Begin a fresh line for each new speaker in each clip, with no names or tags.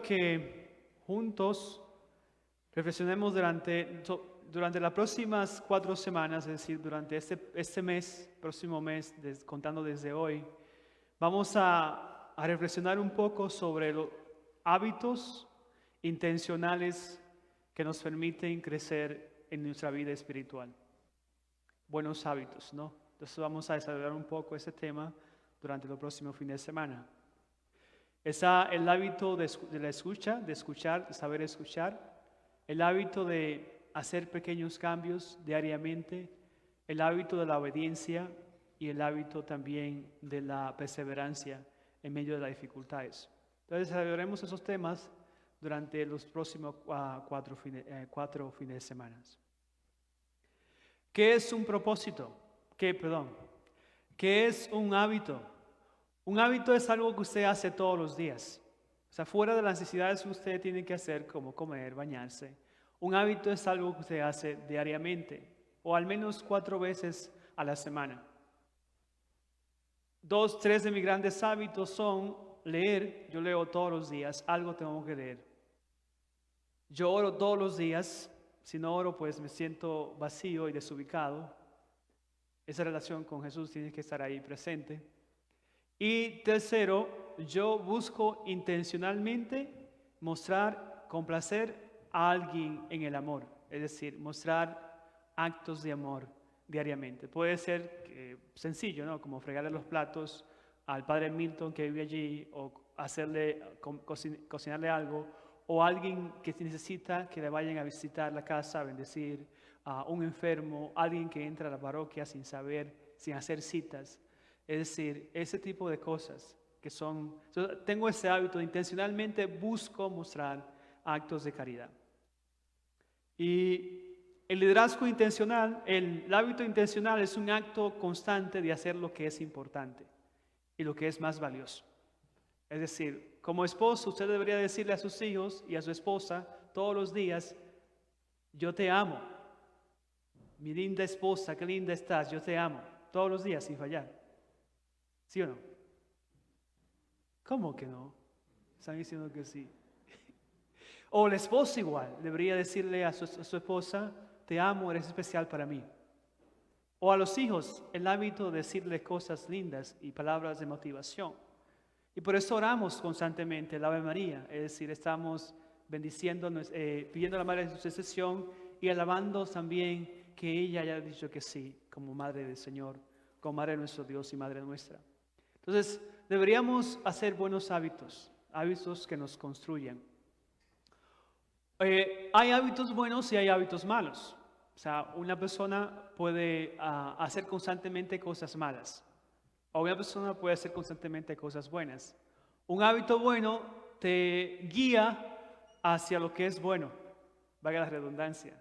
que juntos reflexionemos durante las próximas 4 semanas, es decir, durante este mes, próximo mes, contando desde hoy. Vamos a reflexionar un poco sobre los hábitos intencionales que nos permiten crecer en nuestra vida espiritual. Buenos hábitos, ¿no? Entonces vamos a desarrollar un poco ese tema durante los próximos fines de semana. El hábito de la escucha, de escuchar, de saber escuchar, el hábito de hacer pequeños cambios diariamente, el hábito de la obediencia y el hábito también de la perseverancia en medio de las dificultades. Entonces desarrollaremos esos temas durante los próximos 4 fines de semana. ¿Qué es un propósito? ¿Qué es un hábito? Un hábito es algo que usted hace todos los días. O sea, fuera de las necesidades que usted tiene que hacer, como comer, bañarse. Un hábito es algo que usted hace diariamente, o al menos 4 veces a la semana. 2, 3 de mis grandes hábitos son leer. Yo leo todos los días, algo tengo que leer. Yo oro todos los días. Si no oro, pues me siento vacío y desubicado. Esa relación con Jesús tiene que estar ahí presente. Y tercero, yo busco intencionalmente complacer a alguien en el amor. Es decir, mostrar actos de amor diariamente. Puede ser sencillo, ¿no? Como fregarle los platos al padre Milton que vive allí, o cocinarle algo, o alguien que necesita que le vayan a visitar la casa, a bendecir, a un enfermo, alguien que entra a la parroquia sin hacer citas. Es decir, ese tipo de cosas que son... Yo tengo ese hábito de intencionalmente busco mostrar actos de caridad. Y el liderazgo intencional, el hábito intencional es un acto constante de hacer lo que es importante y lo que es más valioso. Es decir, como esposo, usted debería decirle a sus hijos y a su esposa todos los días: yo te amo, mi linda esposa, qué linda estás, yo te amo, todos los días sin fallar. ¿Sí o no? ¿Cómo que no? Están diciendo que sí. O el esposo igual, debería decirle a su esposa: te amo, eres especial para mí. O a los hijos, el hábito de decirle cosas lindas y palabras de motivación. Y por eso oramos constantemente el Ave María, es decir, estamos bendiciendo, pidiendo a la Madre de su intercesión y alabando también que ella haya dicho que sí, como Madre del Señor, como Madre de nuestro Dios y Madre nuestra. Entonces, deberíamos hacer buenos hábitos, hábitos que nos construyan. Hay hábitos buenos y hay hábitos malos. O sea, una persona puede hacer constantemente cosas malas. O una persona puede hacer constantemente cosas buenas. Un hábito bueno te guía hacia lo que es bueno, valga la redundancia.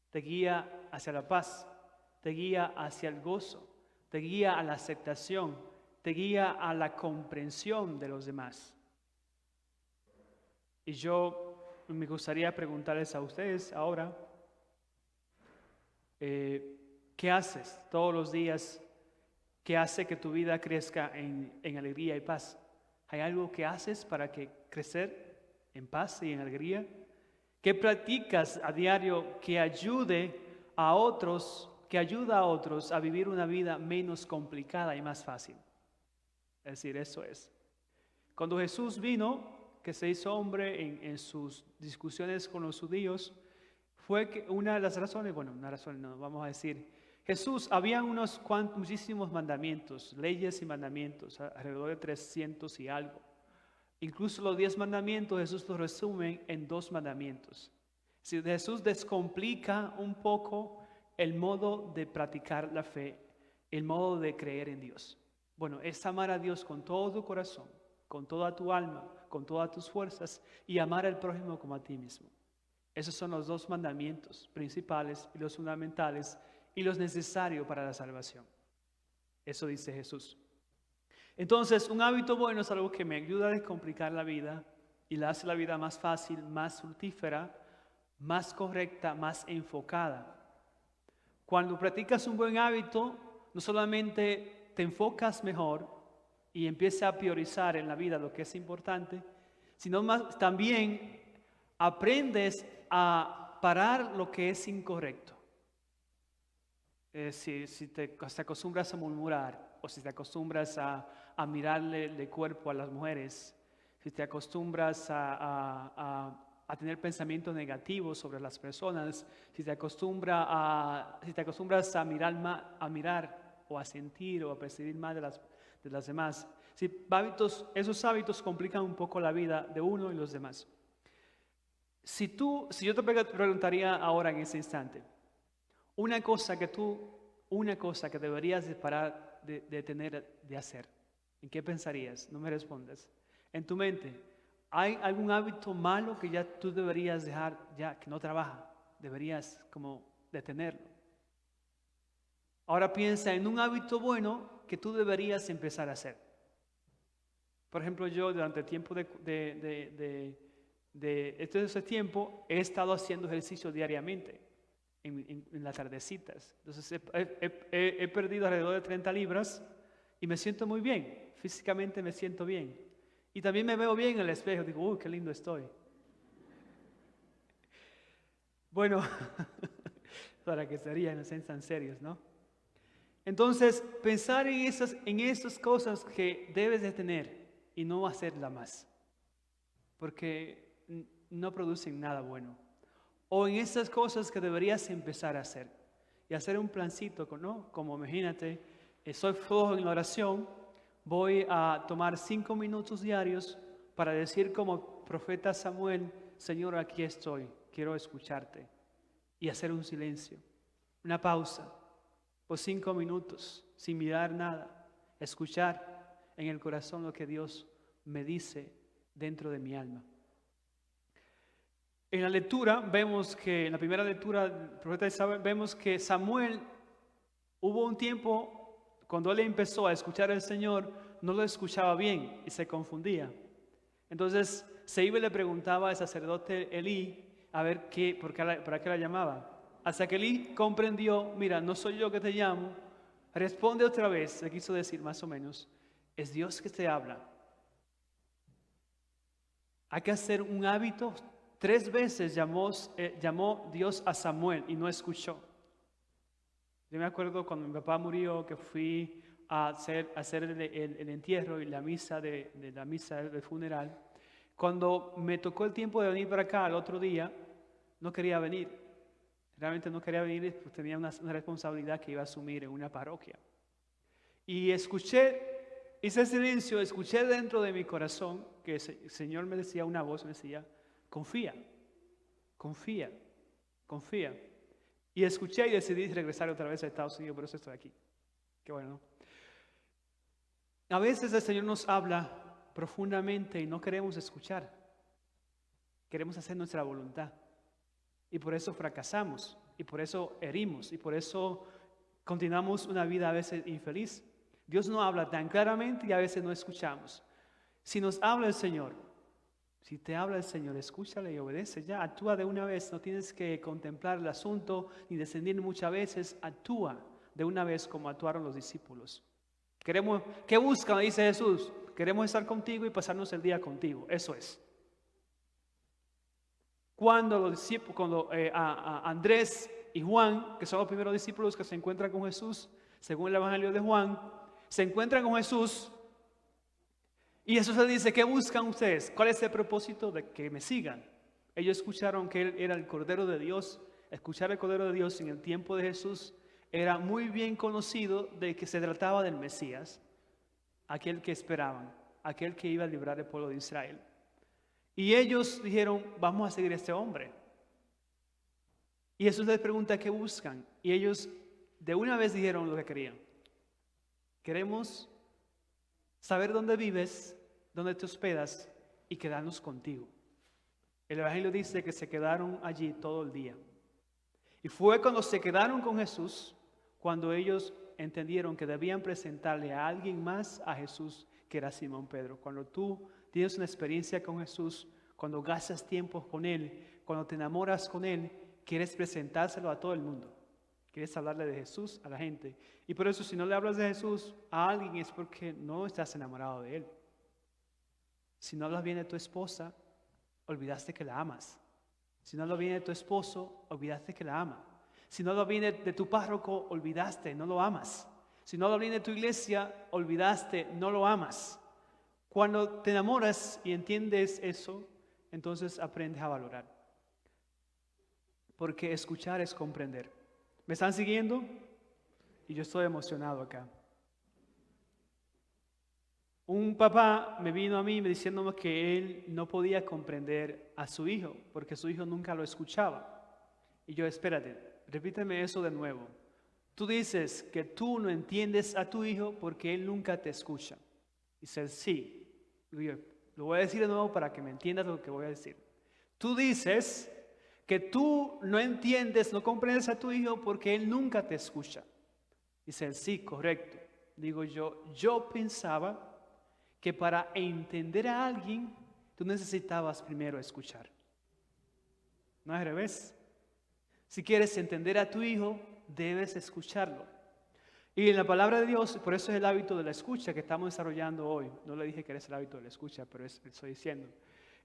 Te guía hacia la paz, te guía hacia el gozo, te guía a la aceptación, te guía a la comprensión de los demás. Y yo me gustaría preguntarles a ustedes ahora, ¿qué haces todos los días? ¿Qué hace que tu vida crezca en alegría y paz? ¿Hay algo que haces para crecer en paz y en alegría? ¿Qué practicas a diario que ayuda a otros a vivir una vida menos complicada y más fácil? Es decir, eso es. Cuando Jesús vino, que se hizo hombre en sus discusiones con los judíos, fue que una de las razones, vamos a decir, Jesús, había muchísimos mandamientos, leyes y mandamientos, alrededor de 300 y algo. Incluso los 10 mandamientos Jesús los resume en 2 mandamientos. Si Jesús descomplica un poco el modo de practicar la fe, el modo de creer en Dios. Bueno, es amar a Dios con todo tu corazón, con toda tu alma, con todas tus fuerzas, y amar al prójimo como a ti mismo. Esos son los 2 mandamientos principales y los fundamentales y los necesarios para la salvación. Eso dice Jesús. Entonces, un hábito bueno es algo que me ayuda a descomplicar la vida y la hace la vida más fácil, más fructífera, más correcta, más enfocada. Cuando practicas un buen hábito, no solamente te enfocas mejor y empiezas a priorizar en la vida lo que es importante, sino más también aprendes a parar lo que es incorrecto. Si te acostumbras a murmurar, o si te acostumbras a mirarle el cuerpo a las mujeres, si te acostumbras a tener pensamientos negativos sobre las personas, si te acostumbras a mirar o a sentir o a percibir más de las demás, esos hábitos complican un poco la vida de uno y los demás. Si yo te preguntaría ahora en ese instante, una cosa que deberías de parar de hacer, ¿en qué pensarías? No me respondas. En tu mente, ¿hay algún hábito malo que ya tú deberías dejar, ya que no trabaja? Deberías como detenerlo. Ahora piensa en un hábito bueno que tú deberías empezar a hacer. Por ejemplo, yo durante el tiempo de ese tiempo he estado haciendo ejercicio diariamente en las tardecitas. Entonces he perdido alrededor de 30 libras y me siento muy bien. Físicamente me siento bien. Y también me veo bien en el espejo. Digo, uy, qué lindo estoy. Bueno, para que serían, no sean tan serios, ¿no? Entonces, pensar en esas cosas que debes de tener y no hacerla más. Porque no producen nada bueno. O en esas cosas que deberías empezar a hacer. Y hacer un plancito, ¿no? Como imagínate, soy flojo en la oración, voy a tomar 5 minutos diarios para decir como profeta Samuel, Señor, aquí estoy, quiero escucharte. Y hacer un silencio, una pausa, por 5 minutos, sin mirar nada, escuchar en el corazón lo que Dios me dice dentro de mi alma. En la lectura vemos que, en la primera lectura del profeta Samuel, vemos que Samuel, hubo un tiempo cuando él empezó a escuchar al Señor, no lo escuchaba bien y se confundía. Entonces se iba y le preguntaba al sacerdote Elí a ver para qué la llamaba. Hasta que Elí comprendió, mira, no soy yo que te llamo, responde otra vez, le quiso decir más o menos, es Dios que te habla. Hay que hacer un hábito. 3 veces llamó Dios a Samuel y no escuchó. Yo me acuerdo cuando mi papá murió que fui a hacer el entierro y la misa del funeral. Cuando me tocó el tiempo de venir para acá al otro día, no quería venir. Realmente no quería venir, pues tenía una responsabilidad que iba a asumir en una parroquia. Y hice silencio, escuché dentro de mi corazón que el Señor me decía una voz, me decía, confía, confía, confía. Y escuché y decidí regresar otra vez a Estados Unidos, por eso estoy aquí. Qué bueno. A veces el Señor nos habla profundamente y no queremos escuchar. Queremos hacer nuestra voluntad. Y por eso fracasamos, y por eso herimos, y por eso continuamos una vida a veces infeliz. Dios no habla tan claramente y a veces no escuchamos. Si nos habla el Señor, si te habla el Señor, escúchale y obedece. Ya, actúa de una vez. No tienes que contemplar el asunto ni descendir muchas veces. Actúa de una vez como actuaron los discípulos. ¿Qué buscan? Dice Jesús. Queremos estar contigo y pasarnos el día contigo. Eso es. Cuando los discípulos, Andrés y Juan, que son los primeros discípulos que se encuentran con Jesús, según el Evangelio de Juan, se encuentran con Jesús. Y Jesús les dice, ¿qué buscan ustedes? ¿Cuál es el propósito de que me sigan? Ellos escucharon que Él era el Cordero de Dios. Escuchar el Cordero de Dios en el tiempo de Jesús era muy bien conocido de que se trataba del Mesías, aquel que esperaban, aquel que iba a librar al pueblo de Israel. Y ellos dijeron, vamos a seguir a este hombre. Y Jesús les pregunta, ¿qué buscan? Y ellos de una vez dijeron lo que querían. Queremos saber dónde vives, dónde te hospedas y quedarnos contigo. El Evangelio dice que se quedaron allí todo el día. Y fue cuando se quedaron con Jesús, cuando ellos entendieron que debían presentarle a alguien más a Jesús, que era Simón Pedro. Cuando tú tienes una experiencia con Jesús, cuando gastas tiempo con Él, cuando te enamoras con Él, quieres presentárselo a todo el mundo. Quieres hablarle de Jesús a la gente. Y por eso si no le hablas de Jesús a alguien es porque no estás enamorado de Él. Si no hablas bien de tu esposa, olvidaste que la amas. Si no hablas bien de tu esposo, olvidaste que la ama. Si no hablas bien de tu párroco, olvidaste, no lo amas. Si no hablas bien de tu iglesia, olvidaste, no lo amas. Cuando te enamoras y entiendes eso, entonces aprendes a valorar. Porque escuchar es comprender. ¿Me están siguiendo? Y yo estoy emocionado acá. Un papá me vino a mí diciéndome que él no podía comprender a su hijo porque su hijo nunca lo escuchaba. Y yo, espérate, repíteme eso de nuevo. Tú dices que tú no entiendes a tu hijo porque él nunca te escucha. Dice, sí. Yo, lo voy a decir de nuevo para que me entiendas lo que voy a decir. Tú dices que tú no entiendes, no comprendes a tu hijo porque él nunca te escucha. Dice, sí, correcto. Digo yo pensaba que para entender a alguien, tú necesitabas primero escuchar. No es al revés. Si quieres entender a tu hijo, debes escucharlo. Y en la palabra de Dios, por eso es el hábito de la escucha que estamos desarrollando hoy. No le dije que era el hábito de la escucha, pero estoy diciendo.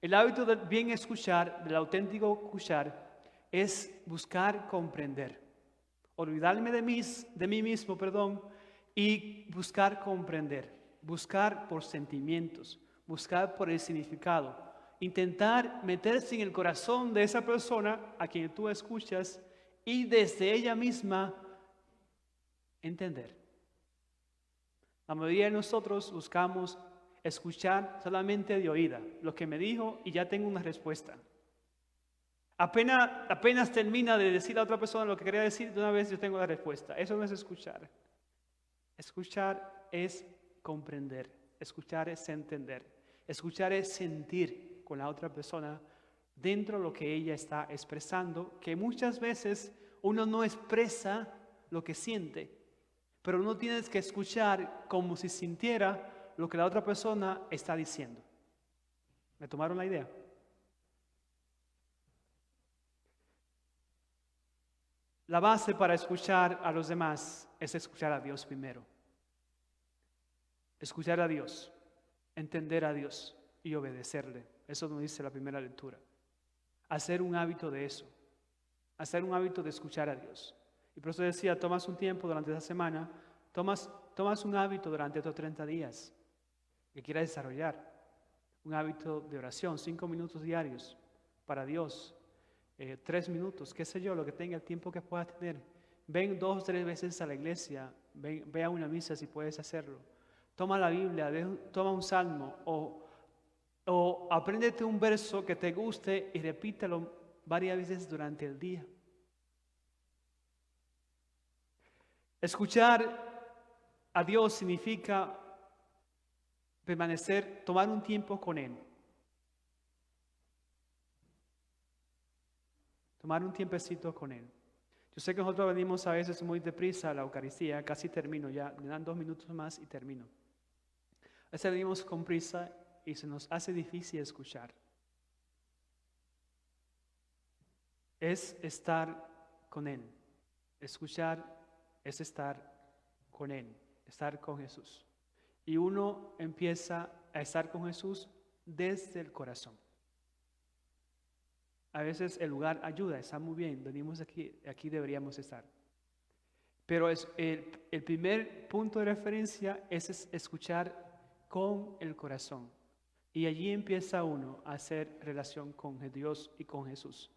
El hábito del bien escuchar, del auténtico escuchar, es buscar comprender. Olvidarme de mí mismo, y buscar comprender. Buscar por sentimientos, buscar por el significado. Intentar meterse en el corazón de esa persona a quien tú escuchas y desde ella misma entender. La mayoría de nosotros buscamos escuchar solamente de oída, lo que me dijo y ya tengo una respuesta. Apenas termina de decir a otra persona lo que quería decir, de una vez yo tengo la respuesta. Eso no es escuchar. Escuchar es comprender, escuchar es entender, escuchar es sentir con la otra persona dentro de lo que ella está expresando, que muchas veces uno no expresa lo que siente, pero uno tiene que escuchar como si sintiera lo que la otra persona está diciendo. ¿Me tomaron la idea? La base para escuchar a los demás es escuchar a Dios primero. Escuchar a Dios, entender a Dios y obedecerle. Eso nos dice la primera lectura. Hacer un hábito de eso. Hacer un hábito de escuchar a Dios. Y por eso decía, tomas un tiempo durante esa semana, tomas un hábito durante estos 30 días que quieras desarrollar. Un hábito de oración, 5 minutos diarios para Dios, 3 minutos, qué sé yo, lo que tenga, el tiempo que puedas tener. Ven 2 o 3 veces a la iglesia, ve a una misa si puedes hacerlo. Toma la Biblia, toma un salmo o apréndete un verso que te guste y repítelo varias veces durante el día. Escuchar a Dios significa permanecer, tomar un tiempo con Él. Tomar un tiempecito con Él. Yo sé que nosotros venimos a veces muy deprisa a la Eucaristía, casi termino ya, me dan 2 minutos más y termino. A veces venimos con prisa y se nos hace difícil escuchar. Es estar con Él. Escuchar es estar con Él, estar con Jesús. Y uno empieza a estar con Jesús desde el corazón. A veces el lugar ayuda, está muy bien, venimos aquí deberíamos estar. Pero el primer punto de referencia es escuchar con el corazón. Y allí empieza uno a hacer relación con Dios y con Jesús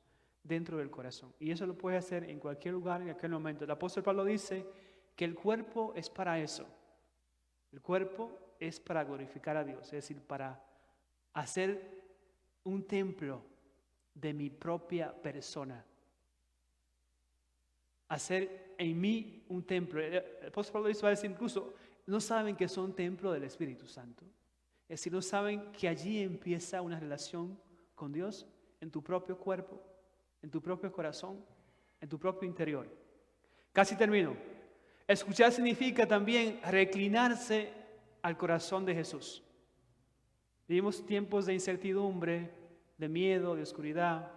dentro del corazón. Y eso lo puede hacer en cualquier lugar, en aquel momento. El apóstol Pablo dice que el cuerpo es para eso. El cuerpo es para glorificar a Dios, es decir, para hacer un templo de mi propia persona. Hacer en mí un templo. El apóstol Pablo va a decir incluso, no saben que son templo del Espíritu Santo. Es decir, no saben que allí empieza una relación con Dios en tu propio cuerpo, en tu propio corazón, en tu propio interior. Casi termino. Escuchar significa también reclinarse al corazón de Jesús. Vivimos tiempos de incertidumbre, de miedo, de oscuridad.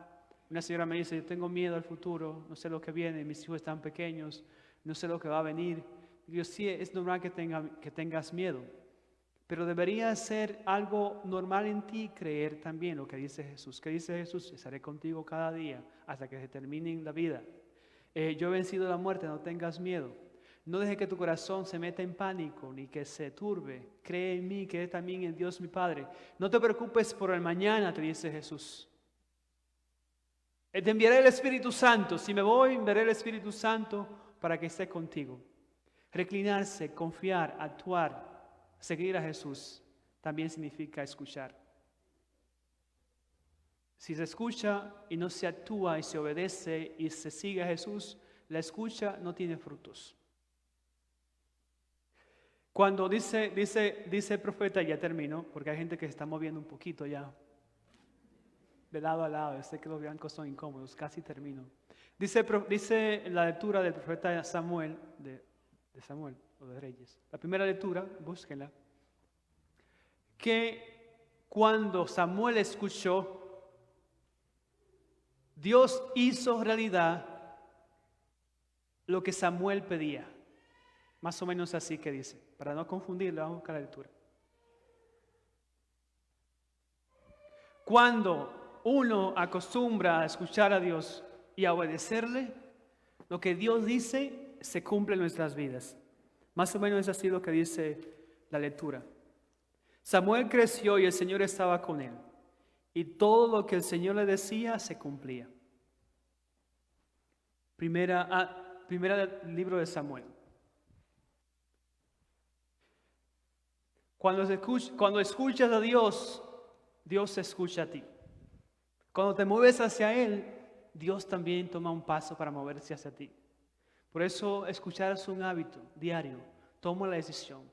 Una señora me dice, yo tengo miedo al futuro, no sé lo que viene, mis hijos están pequeños, no sé lo que va a venir. Digo, sí, es normal que tengas miedo, Pero debería ser algo normal en ti creer también lo que dice Jesús. ¿Qué dice Jesús? Estaré contigo cada día hasta que se termine la vida. Yo he vencido la muerte, no tengas miedo. No deje que tu corazón se meta en pánico ni que se turbe. Cree en mí, cree también en Dios mi Padre. No te preocupes por el mañana, te dice Jesús. Te enviaré el Espíritu Santo. Si me voy, enviaré el Espíritu Santo para que esté contigo. Reclinarse, confiar, actuar. Seguir a Jesús también significa escuchar. Si se escucha y no se actúa y se obedece y se sigue a Jesús, la escucha no tiene frutos. Cuando dice el profeta, ya termino, porque hay gente que se está moviendo un poquito ya, de lado a lado, sé que los blancos son incómodos, casi termino. Dice la lectura del profeta Samuel, de Samuel o de Reyes. La primera lectura, búsquenla, que cuando Samuel escuchó, Dios hizo realidad lo que Samuel pedía. Más o menos así que dice. Para no confundirlo, vamos a buscar la lectura. Cuando uno acostumbra a escuchar a Dios y a obedecerle, lo que Dios dice se cumple en nuestras vidas. Más o menos es así lo que dice la lectura. Samuel creció y el Señor estaba con él. Y todo lo que el Señor le decía se cumplía. Primera libro de Samuel. Cuando escuchas a Dios, Dios escucha a ti. Cuando te mueves hacia Él, Dios también toma un paso para moverse hacia ti. Por eso escuchar es un hábito diario. Tomo la decisión.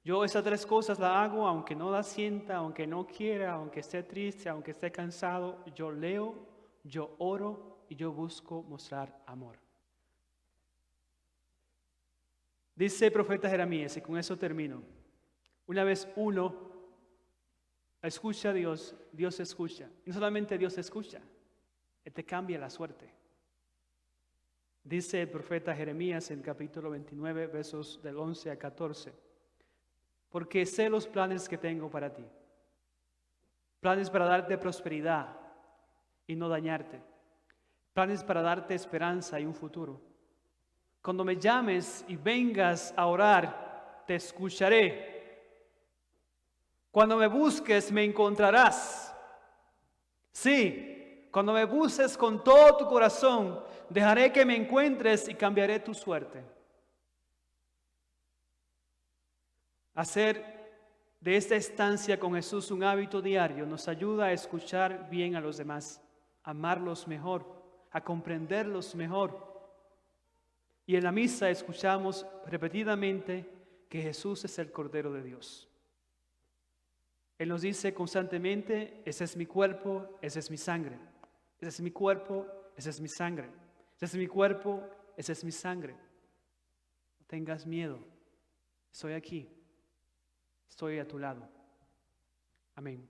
Yo esas tres cosas las hago aunque no las sienta, aunque no quiera, aunque esté triste, aunque esté cansado. Yo leo, yo oro y yo busco mostrar amor. Dice el profeta Jeremías, y con eso termino. Una vez uno escucha a Dios, Dios escucha. Y no solamente Dios escucha, Él te cambia la suerte. Dice el profeta Jeremías en capítulo 29, versos del 11 a 14. Porque sé los planes que tengo para ti. Planes para darte prosperidad y no dañarte. Planes para darte esperanza y un futuro. Cuando me llames y vengas a orar, te escucharé. Cuando me busques, me encontrarás. Sí, cuando me busques con todo tu corazón, dejaré que me encuentres y cambiaré tu suerte. Hacer de esta estancia con Jesús un hábito diario nos ayuda a escuchar bien a los demás, a amarlos mejor, a comprenderlos mejor. Y en la misa escuchamos repetidamente que Jesús es el Cordero de Dios. Él nos dice constantemente, ese es mi cuerpo, esa es mi sangre. Ese es mi cuerpo, esa es mi sangre. Ese es mi cuerpo, esa es mi sangre. No tengas miedo, estoy aquí, estoy a tu lado. Amén.